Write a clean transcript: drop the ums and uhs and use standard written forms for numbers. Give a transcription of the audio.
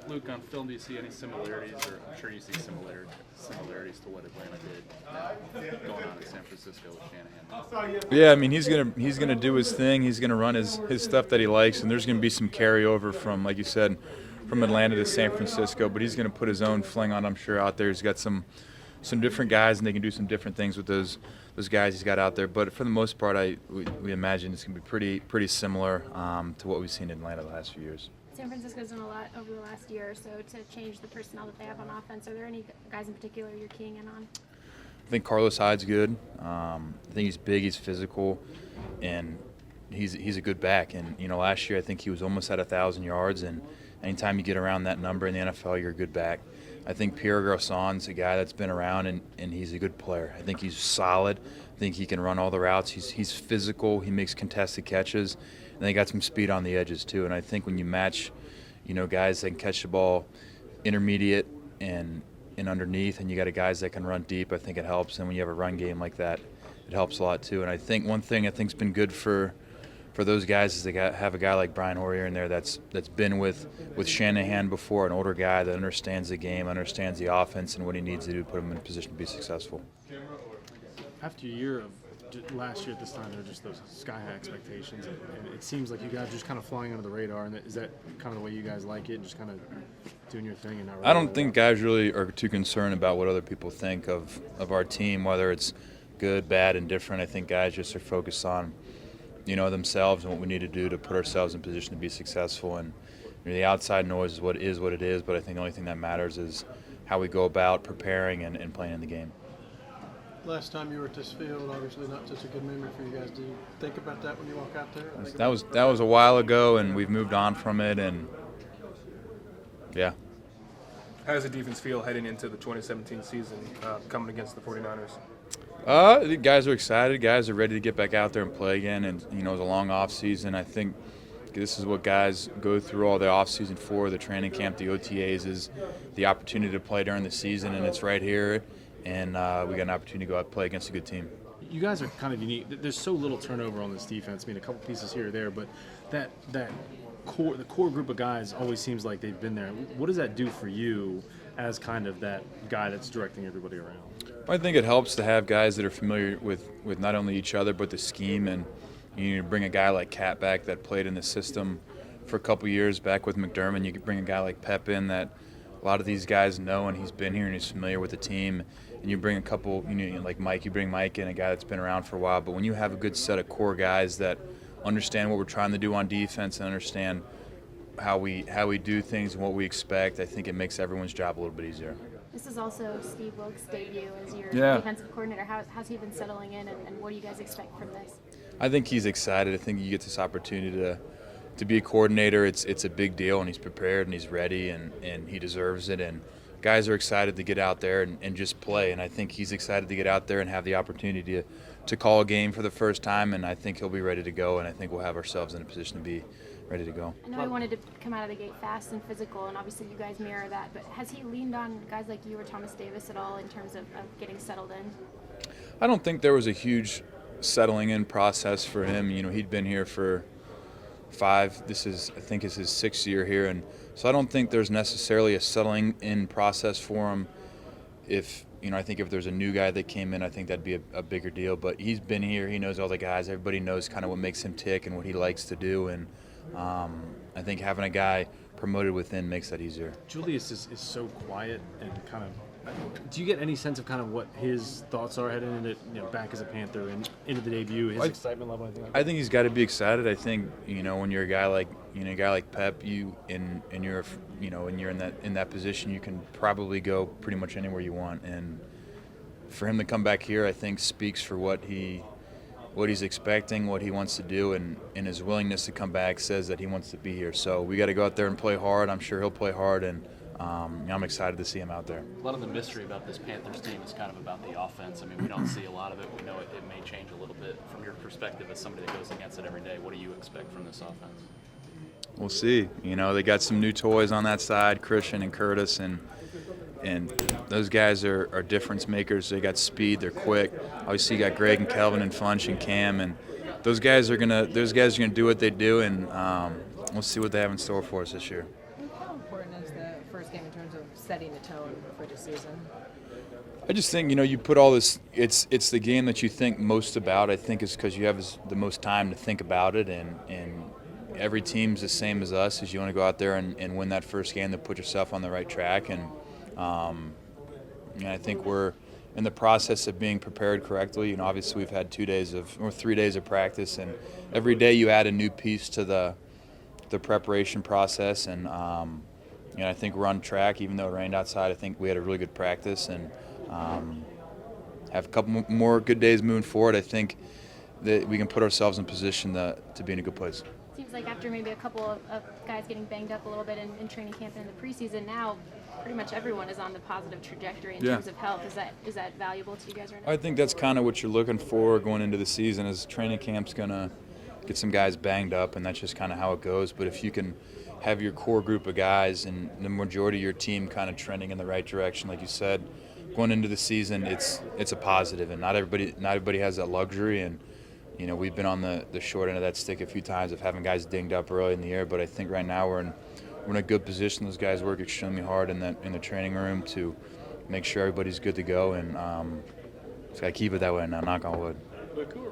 Luke, on film, do you see any similarities, or I'm sure you see similarities to what Atlanta did going on in San Francisco with Shanahan? Yeah, I mean he's gonna do his thing. He's gonna run his stuff that he likes, and there's gonna be some carryover from, like you said, from Atlanta to San Francisco. But he's gonna put his own fling on, I'm sure, out there. He's got some different guys, and they can do some different things with those guys he's got out there. But for the most part, we imagine it's gonna be pretty similar to what we've seen in Atlanta the last few years. San Francisco's done a lot over the last year or so to change the personnel that they have on offense. Are there any guys in particular you're keying in on? I think Carlos Hyde's good. I think he's big, he's physical, and he's a good back. And last year I think he was almost at 1,000 yards. And anytime you get around that number in the NFL, you're a good back. I think Pierre Garçon's a guy that's been around, and he's a good player. I think he's solid. I think he can run all the routes. He's physical. He makes contested catches. And they got some speed on the edges too. And I think when you match, guys that can catch the ball intermediate and underneath, and you got guys that can run deep, I think it helps. And when you have a run game like that, it helps a lot too. And I think one thing I think's been good for those guys is they have a guy like Brian Hoyer in there that's been with Shanahan before, an older guy that understands the game, understands the offense, and what he needs to do to put him in a position to be successful. After a year of last year at this time, there were just those sky-high expectations, and it seems like you guys are just kind of flying under the radar. And is that kind of the way you guys like it, just kind of doing your thing? And not really I don't think guys really are too concerned about what other people think of our team, whether it's good, bad, and different. I think guys just are focused on themselves and what we need to do to put ourselves in position to be successful. And the outside noise is what it is, but I think the only thing that matters is how we go about preparing and playing in the game. Last time you were at this field, obviously not such a good memory for you guys. Do you think about that when you walk out there? That was a while ago, and we've moved on from it, and yeah. How does the defense feel heading into the 2017 season, coming against the 49ers? The guys are excited. Guys are ready to get back out there and play again. And it was a long off season. I think this is what guys go through all the off season for. The training camp, the OTAs, is the opportunity to play during the season, and it's right here. And we got an opportunity to go out and play against a good team. You guys are kind of unique. There's so little turnover on this defense. I mean, a couple pieces here or there, but the core group of guys always seems like they've been there. What does that do for you as kind of that guy that's directing everybody around? I think it helps to have guys that are familiar with not only each other but the scheme, and you bring a guy like Cat back that played in the system for a couple years back with McDermott. You could bring a guy like Pep in that a lot of these guys know, and he's been here and he's familiar with the team. And you bring a couple, like Mike, you bring Mike in, a guy that's been around for a while. But when you have a good set of core guys that understand what we're trying to do on defense and understand how we do things and what we expect, I think it makes everyone's job a little bit easier. This is also Steve Wilkes' debut as your defensive coordinator. How's he been settling in, and what do you guys expect from this? I think he's excited. I think you get this opportunity to be a coordinator. It's a big deal, and he's prepared and he's ready, and he deserves it. And guys are excited to get out there and just play. And I think he's excited to get out there and have the opportunity to call a game for the first time. And I think he'll be ready to go. And I think we'll have ourselves in a position to be ready to go. I know he wanted to come out of the gate fast and physical, and obviously you guys mirror that. But has he leaned on guys like you or Thomas Davis at all in terms of getting settled in? I don't think there was a huge settling in process for him. He'd been here for 5. I think is his 6th year here, and so I don't think there's necessarily a settling in process for him. I think if there's a new guy that came in, I think that'd be a bigger deal. But he's been here. He knows all the guys. Everybody knows kind of what makes him tick and what he likes to do. And I think having a guy promoted within makes that easier. Julius is so quiet and kind of. Do you get any sense of kind of what his thoughts are heading into back as a Panther and into the debut? His excitement level, I think he's got to be excited. I think when you're a guy like Pep, you're in that position, you can probably go pretty much anywhere you want. And for him to come back here, I think speaks for what he's expecting, what he wants to do, and his willingness to come back says that he wants to be here. So we got to go out there and play hard. I'm sure he'll play hard, and I'm excited to see him out there. A lot of the mystery about this Panthers team is kind of about the offense. I mean, we don't see a lot of it. We know it may change a little bit. From your perspective as somebody that goes against it every day, what do you expect from this offense? We'll see. They got some new toys on that side, Christian and Curtis, and those guys are difference makers. They got speed, they're quick. Obviously, you got Greg and Kelvin and Funch and Cam, and those guys are gonna do what they do, and we'll see what they have in store for us this year. How important is the first game in terms of setting the tone for the season? I just think, you put all this, it's the game that you think most about. I think it's because you have the most time to think about it, and every team's the same as us, is you want to go out there and win that first game to put yourself on the right track. And I think we're in the process of being prepared correctly. Obviously we've had 3 days of practice, and every day you add a new piece to the preparation process. And I think we're on track, even though it rained outside. I think we had a really good practice, and have a couple more good days moving forward. I think that we can put ourselves in position to be in a good place. Seems like after maybe a couple of guys getting banged up a little bit in training camp and in the preseason, now pretty much everyone is on the positive trajectory in terms of health. Is that valuable to you guys right now? I think that's kind of what you're looking for going into the season. Is training camp's gonna get some guys banged up, and that's just kind of how it goes. But if you can have your core group of guys and the majority of your team kind of trending in the right direction, like you said, going into the season, it's a positive, and not everybody has that luxury. And we've been on the short end of that stick a few times of having guys dinged up early in the year. But I think right now we're in a good position. Those guys work extremely hard in the training room to make sure everybody's good to go, and just gotta keep it that way now. Knock on wood.